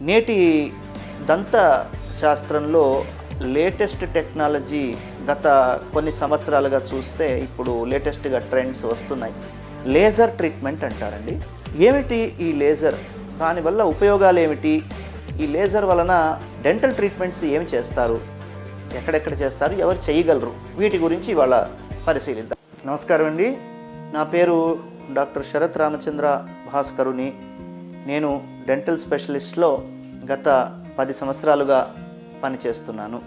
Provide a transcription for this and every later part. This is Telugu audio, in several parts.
నేటి దంత శాస్త్రంలో లేటెస్ట్ టెక్నాలజీ గత కొన్ని సంవత్సరాలుగా చూస్తే ఇప్పుడు లేటెస్ట్గా ట్రెండ్స్ వస్తున్నాయి. లేజర్ ట్రీట్మెంట్ అంటారండి. ఏమిటి ఈ లేజర్? దానివల్ల ఉపయోగాలు ఏమిటి? ఈ లేజర్ వలన డెంటల్ ట్రీట్మెంట్స్ ఏమి చేస్తారు, ఎక్కడెక్కడ చేస్తారు, ఎవరు చేయగలరు, వీటి గురించి ఇవాళ పరిశీలిద్దాం. నమస్కారం అండి, నా పేరు డాక్టర్ శరత్ రామచంద్ర భాస్కరుని. నేను డెంటల్ స్పెషలిస్ట్లో గత 10 సంవత్సరాలుగా పనిచేస్తున్నాను.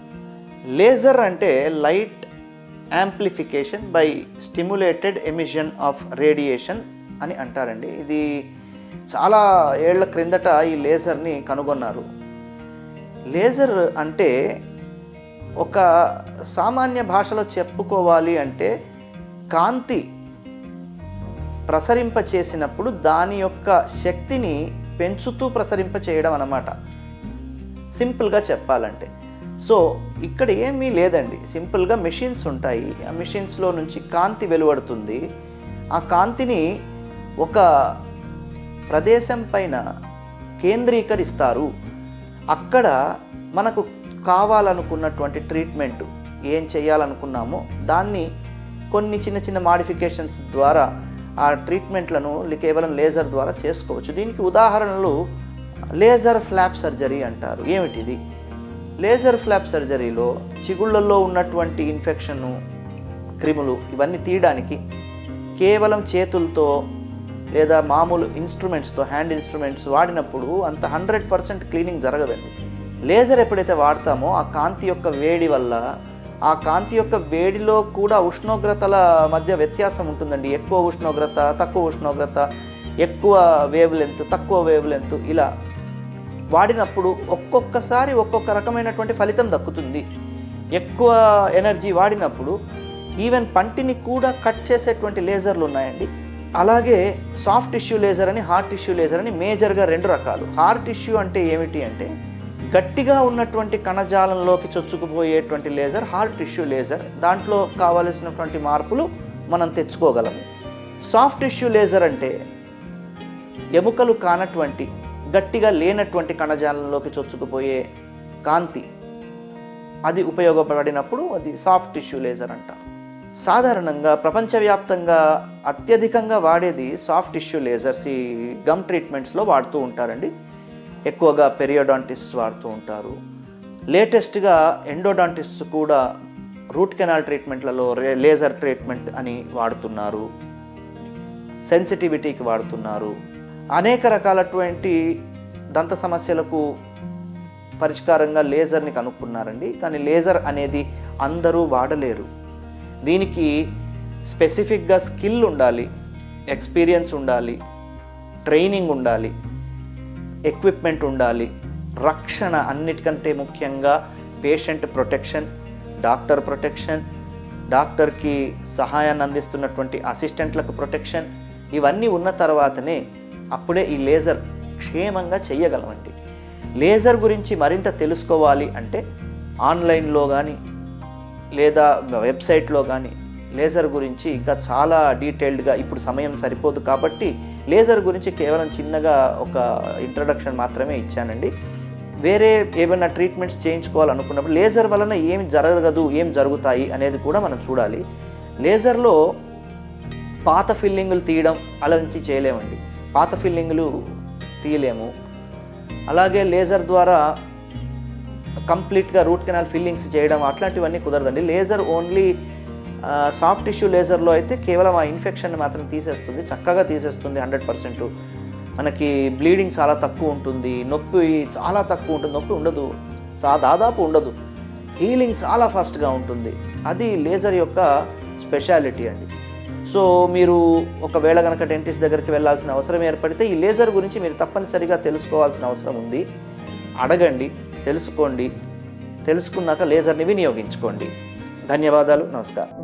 లేజర్ అంటే light amplification by stimulated emission of radiation అని అంటారండి. ఇది చాలా ఏళ్ల క్రిందట ఈ లేజర్ని కనుగొన్నారు. లేజర్ అంటే ఒక సామాన్య భాషలో చెప్పుకోవాలి అంటే కాంతి ప్రసరింప చేసినప్పుడు దాని యొక్క శక్తిని పెంచుతూ ప్రసరింప చేయడం అన్నమాట, సింపుల్గా చెప్పాలంటే. సో ఇక్కడ ఏమీ లేదండి, సింపుల్గా మెషిన్స్ ఉంటాయి. ఆ మెషిన్స్లో నుంచి కాంతి వెలువడుతుంది. ఆ కాంతిని ఒక ప్రదేశం పైన కేంద్రీకరిస్తారు. అక్కడ మనకు కావాలనుకున్నటువంటి ట్రీట్మెంట్ ఏం చేయాలనుకున్నామో దాన్ని కొన్ని చిన్న చిన్న మాడిఫికేషన్స్ ద్వారా ఆ ట్రీట్మెంట్లను కేవలం లేజర్ ద్వారా చేసుకోవచ్చు. దీనికి ఉదాహరణలు లేజర్ ఫ్లాప్ సర్జరీ అంటారు. ఏమిటిది? లేజర్ ఫ్లాప్ సర్జరీలో చిగుళ్ళల్లో ఉన్నటువంటి ఇన్ఫెక్షను, క్రిములు ఇవన్నీ తీయడానికి కేవలం చేతులతో లేదా మామూలు ఇన్స్ట్రుమెంట్స్తో, హ్యాండ్ ఇన్స్ట్రుమెంట్స్ వాడినప్పుడు అంత 100% క్లీనింగ్ జరగదండి. లేజర్ ఎప్పుడైతే వాడతామో ఆ కాంతి యొక్క వేడి వల్ల, ఆ కాంతి యొక్క వేడిలో కూడా ఉష్ణోగ్రతల మధ్య వ్యత్యాసం ఉంటుందండి. ఎక్కువ ఉష్ణోగ్రత, తక్కువ ఉష్ణోగ్రత, ఎక్కువ వేవ్ లెంత్, తక్కువ వేవ్ లెంత్, ఇలా వాడినప్పుడు ఒక్కొక్కసారి ఒక్కొక్క రకమైనటువంటి ఫలితం దక్కుతుంది. ఎక్కువ ఎనర్జీ వాడినప్పుడు ఈవెన్ పంటిని కూడా కట్ చేసేటువంటి లేజర్లు ఉన్నాయండి. అలాగే సాఫ్ట్ టిష్యూ లేజర్ అని, హార్డ్ టిష్యూ లేజర్ అని మేజర్గా 2 రకాలు. హార్డ్ టిష్యూ అంటే ఏమిటి అంటే గట్టిగా ఉన్నటువంటి కణజాలంలోకి చొచ్చుకుపోయేటువంటి లేజర్ హార్డ్ టిష్యూ లేజర్. దాంట్లో కావలసినటువంటి మార్పులు మనం తెచ్చుకోగలము. సాఫ్ట్ టిష్యూ లేజర్ అంటే ఎముకలు కానటువంటి, గట్టిగా లేనటువంటి కణజాలంలోకి చొచ్చుకుపోయే కాంతి, అది ఉపయోగపడినప్పుడు అది సాఫ్ట్ టిష్యూ లేజర్ అంటారు. సాధారణంగా ప్రపంచవ్యాప్తంగా అత్యధికంగా వాడేది సాఫ్ట్ టిష్యూ లేజర్స్. ఈ గమ్ ట్రీట్మెంట్స్లో వాడుతూ ఉంటారండి. ఎక్కువగా పెరియోడాంటిస్ట్స్ వాడుతూ ఉంటారు. లేటెస్ట్గా ఎండోడాంటిస్ట్స్ కూడా రూట్ కెనాల్ ట్రీట్మెంట్లలో లేజర్ ట్రీట్మెంట్ అని వాడుతున్నారు. సెన్సిటివిటీకి వాడుతున్నారు. అనేక రకాలటువంటి దంత సమస్యలకు పరిష్కారంగా లేజర్ని కనుక్కున్నారండి. కానీ లేజర్ అనేది అందరూ వాడలేరు. దీనికి స్పెసిఫిక్గా స్కిల్ ఉండాలి, ఎక్స్పీరియన్స్ ఉండాలి, ట్రైనింగ్ ఉండాలి, ఎక్విప్మెంట్ ఉండాలి, రక్షణ, అన్నిటికంటే ముఖ్యంగా పేషెంట్ ప్రొటెక్షన్, డాక్టర్ ప్రొటెక్షన్, డాక్టర్కి సహాయాన్ని అందిస్తున్నటువంటి అసిస్టెంట్లకు ప్రొటెక్షన్, ఇవన్నీ ఉన్న తర్వాతనే అప్పుడే ఈ లేజర్ క్షేమంగా చేయగలమండి. లేజర్ గురించి మరింత తెలుసుకోవాలి అంటే ఆన్లైన్లో కానీ లేదా వెబ్సైట్లో కానీ లేజర్ గురించి ఇంకా చాలా డీటెయిల్డ్గా, ఇప్పుడు సమయం సరిపోదు కాబట్టి లేజర్ గురించి కేవలం చిన్నగా ఒక ఇంట్రడక్షన్ మాత్రమే ఇచ్చానండి. వేరే ఏమైనా ట్రీట్మెంట్స్ చేయించుకోవాలనుకున్నప్పుడు లేజర్ వలన ఏం జరగదు, ఏం జరుగుతాయి అనేది కూడా మనం చూడాలి. లేజర్లో పాత ఫిల్లింగులు తీయడం అలాంటి చేయలేమండి. పాత ఫిల్లింగులు తీయలేము. అలాగే లేజర్ ద్వారా కంప్లీట్గా రూట్ కెనాల్ ఫిల్లింగ్స్ చేయడం అట్లాంటివన్నీ కుదరదండి. లేజర్ ఓన్లీ సాఫ్ట్ టిష్యూ లేజర్లో అయితే కేవలం ఆ ఇన్ఫెక్షన్ మాత్రం తీసేస్తుంది, చక్కగా తీసేస్తుంది 100%. మనకి బ్లీడింగ్ చాలా తక్కువ ఉంటుంది, నొప్పి చాలా తక్కువ ఉంటుంది, నొప్పి ఉండదు, దాదాపు ఉండదు, హీలింగ్ చాలా ఫాస్ట్గా ఉంటుంది. అది లేజర్ యొక్క స్పెషాలిటీ అండి. సో మీరు ఒకవేళ కనుక డెంటిస్ట్ దగ్గరికి వెళ్ళాల్సిన అవసరం ఏర్పడితే ఈ లేజర్ గురించి మీరు తప్పనిసరిగా తెలుసుకోవాల్సిన అవసరం ఉంది. అడగండి, తెలుసుకోండి, తెలుసుకున్నాక లేజర్ని వినియోగించుకోండి. ధన్యవాదాలు, నమస్కారం.